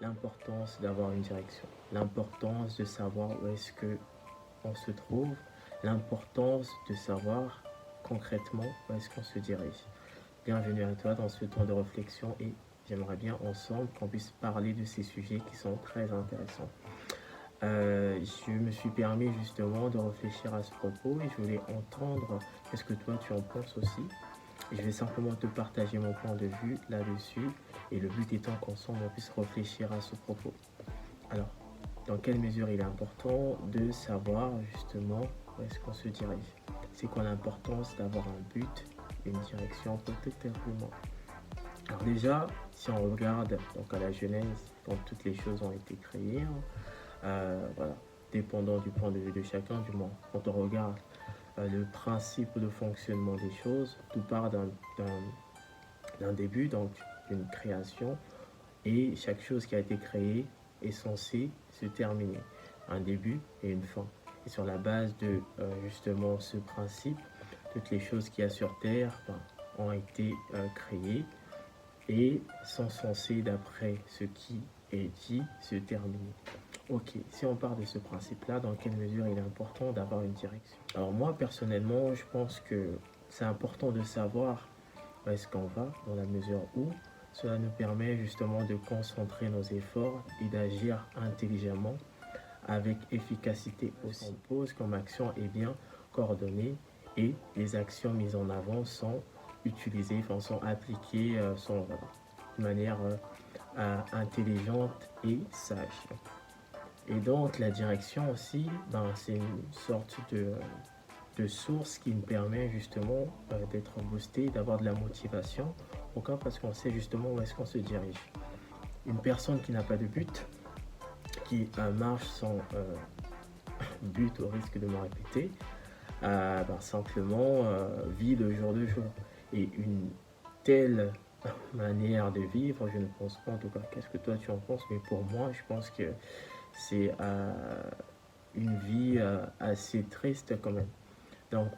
l'importance d'avoir une direction, l'importance de savoir où est-ce que on se trouve, l'importance de savoir concrètement où est-ce qu'on se dirige. Bienvenue à toi dans ce temps de réflexion et j'aimerais bien ensemble qu'on puisse parler de ces sujets qui sont très intéressants. Je me suis permis justement de réfléchir à ce propos et je voulais entendre qu'est-ce que toi tu en penses aussi. Et je vais simplement te partager mon point de vue là-dessus et le but étant qu'ensemble on puisse réfléchir à ce propos. Alors, dans quelle mesure il est important de savoir justement où est-ce qu'on se dirige? C'est quoi l'importance d'avoir un but, une direction pour tout être humain? Alors déjà, si on regarde donc à la Genèse, quand toutes les choses ont été créées, voilà, dépendant du point de vue de chacun, du moins, quand on regarde le principe de fonctionnement des choses, tout part d'un début, donc d'une création, et chaque chose qui a été créée est censée se terminer, un début et une fin. Et sur la base de justement ce principe, toutes les choses qu'il y a sur Terre ont été créées et sont censées, d'après ce qui est dit, se terminer. Ok, si on part de ce principe-là, dans quelle mesure il est important d'avoir une direction? Alors moi, personnellement, je pense que c'est important de savoir où est-ce qu'on va, dans la mesure où cela nous permet justement de concentrer nos efforts et d'agir intelligemment avec efficacité aussi. Ce qu'on pose comme action est bien coordonnée et les actions mises en avant sont utilisées, sont appliquées de manière intelligente et sage. Et donc la direction aussi, c'est une sorte de source qui me permet justement d'être boosté, d'avoir de la motivation. Pourquoi? Parce qu'on sait justement où est-ce qu'on se dirige. Une personne qui n'a pas de but, qui marche sans but au risque de me répéter, simplement vit le jour de jour. Et une telle manière de vivre, je ne pense pas, en tout cas, qu'est-ce que toi tu en penses, mais pour moi, je pense que c'est une vie assez triste quand même. Donc,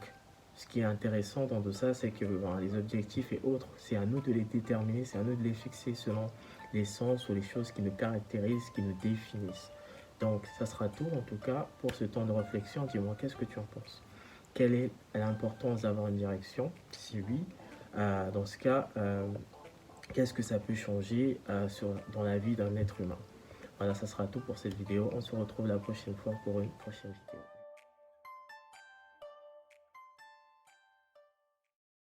ce qui est intéressant dans tout ça, c'est que les objectifs et autres, c'est à nous de les déterminer, c'est à nous de les fixer selon les sens ou les choses qui nous caractérisent, qui nous définissent. Donc, ça sera tout en tout cas pour ce temps de réflexion. Dis-moi, qu'est-ce que tu en penses? Quelle est l'importance d'avoir une direction? Si oui, dans ce cas, qu'est-ce que ça peut changer dans la vie d'un être humain? Voilà, ça sera tout pour cette vidéo. On se retrouve la prochaine fois pour une prochaine vidéo.